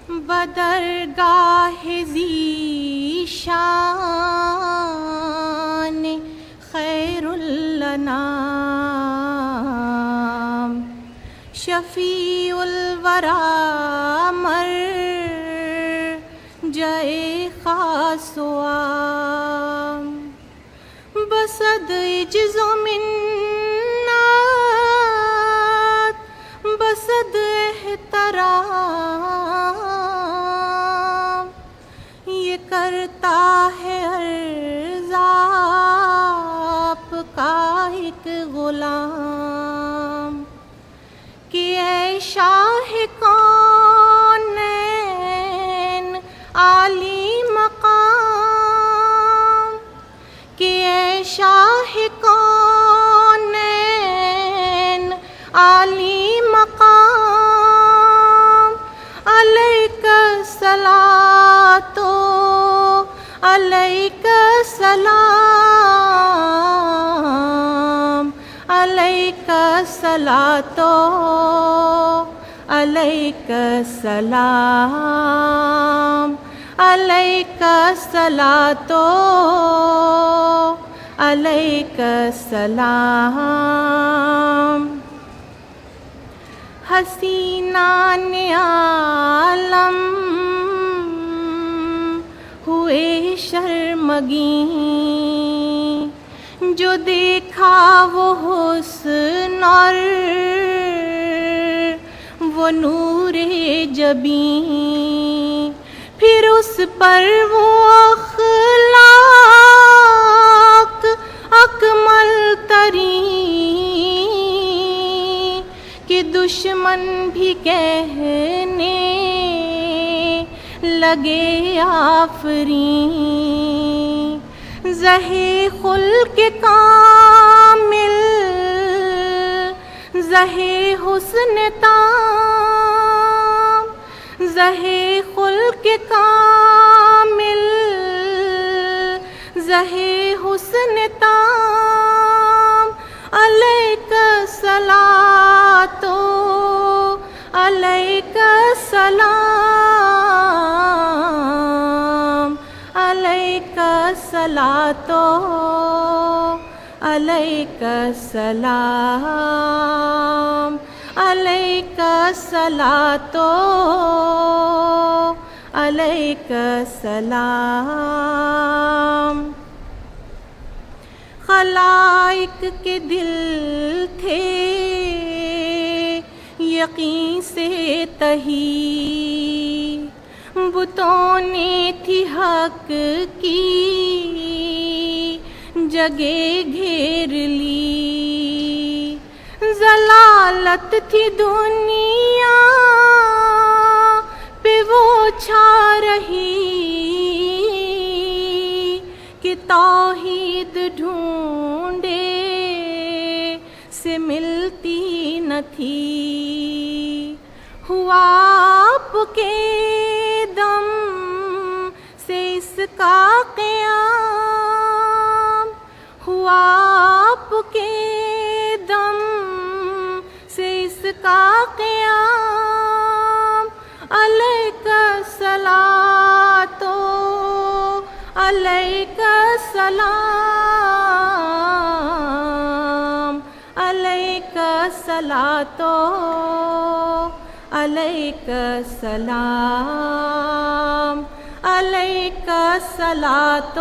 بدرگاہ ذیشان خیرلانا شفیع الورا مرجع خاص و عام بصد عجز و منت بصد احترام یہ کرتا ہے عرض آپ کا ایک غلام کہ اے شاہ کونین عالی مقام کہ اے شاہ کونین عالی مقام علیک الصلاۃ علیک السلام علیک الصلاۃ علیک السلام علیک الصلاۃ علیک السلام حسینان عالم ہوئے شرمگیں جو دیکھا وہ حسن اور وہ نور جبیں پھر اس پر وہ اخلاق اکمل ترین کہ دشمن بھی کہنے لگے آفرین زہے خلق کامل زہے حسن تام زہے خلق کامل زہے حسن تام علیک الصلاۃ علیک السلام علیک الصلاۃ علیک السلام علیک الصلاۃ علیک السلام خلائق کے دل تھے یقین سے تہی بتوں نے تھی حق کی جگہ گھیر لی ضلالت تھی دنیا پہ وہ چھا رہی کہ توحید ڈھونڈے سے ملتی نہ تھی ہوا آپ کے دم سے اس کا قیام ہوا آپ کے دم سے اس کا قیام علیک الصلاۃ علیک السلام علیک الصلاۃ علیک السلام علیک الصلاۃ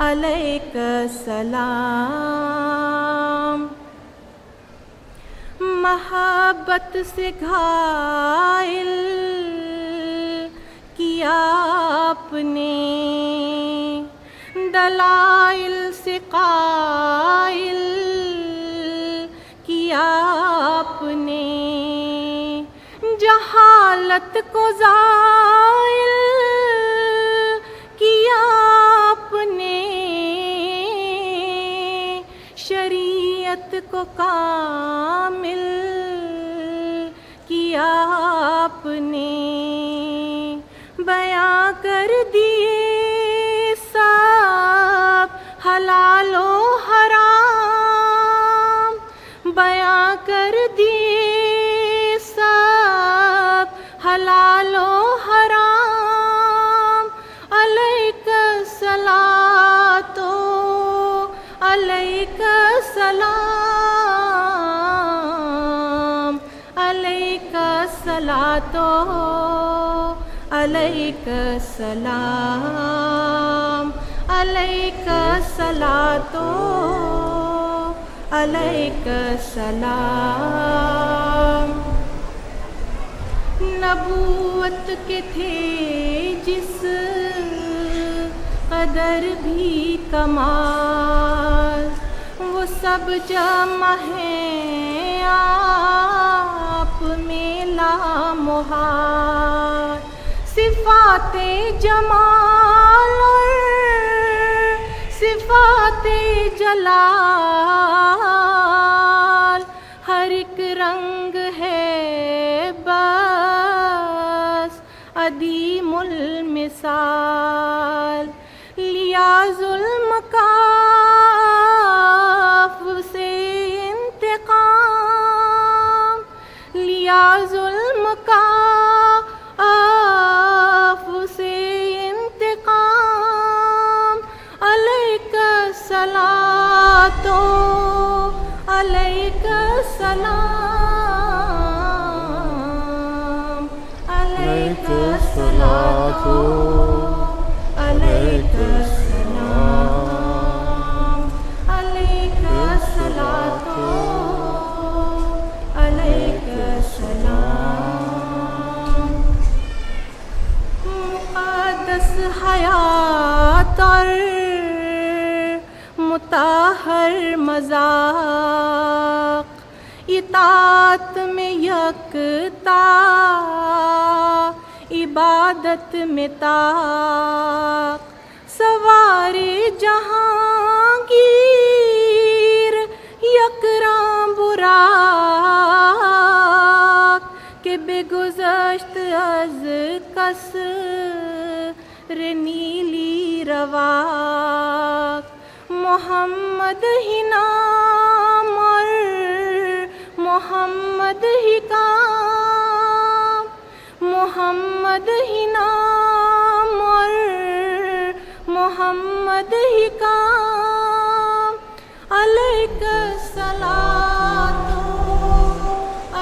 علیک السلام محبت سے گھائل کیا آپ نے دلائل سے قائل کیا آپ نے جہالت کو زائل کیا آپ نے شریعت کو کامل کیا آپ نے بیاں کر دیے سب حلال و حرام بیاں کر دیے سب حلال و حرام علیک الصلاۃ علیک السلام علیک الصلاۃ علیک السلام علیک الصلاۃ علیک السلام. نبوت کے تھے جس قدر بھی کمال، وہ سب جمع ہیں آپ میں لامحال. صفات جمال اور صفات جلال ہر ایک رنگ ہے بس عدیم المثال. لیا ظلم کاف سے انتقام، لیا ظلم کاف سے انتقام. علیک الصلاۃ علیک السلام علیک الصلاۃ علیک السلام علیک الصلاۃ علیک السلام. مقدس حیات اور مطہر مذاق، اطاعت میں یکتا عبادت میں طاق. سوار جہانگیر یکراں براق، کہ بے گذشت از کسر نیلی رواق. محمد ہی نام اور محمد ہی کام، محمد ہی نام اور محمد ہی کام. علیک الصلاۃ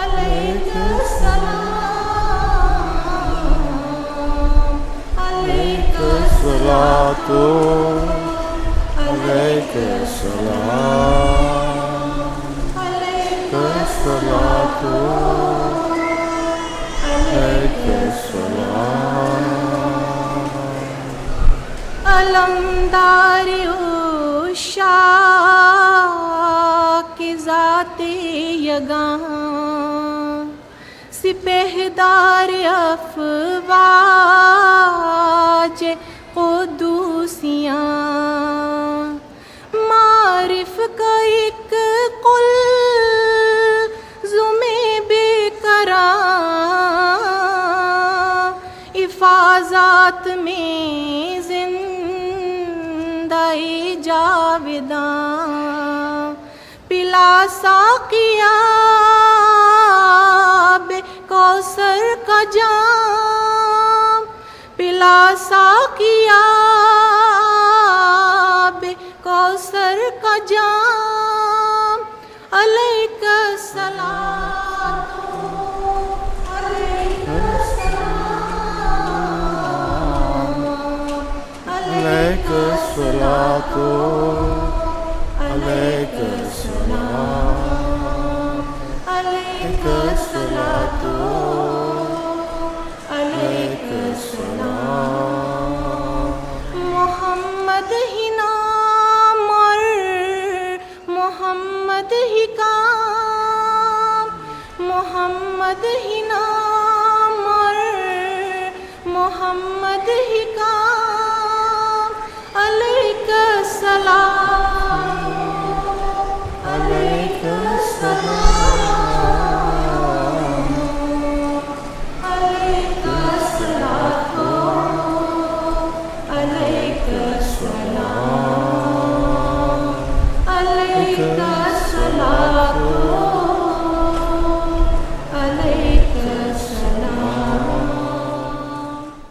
علیک السلام علیک الصلاۃ علیک السلام علیک الصلاۃ علیک السلام. علمدار عشاق کی ذات یگاں، سپہدار افواج قدوسیاں. معرف کا ایک قلزم بے قرار، افاظات میں زندہ جاوداں. پلا ساقیا بے کوثر کا جام، پلا ساقیا بے کوثر کا جام. علیہ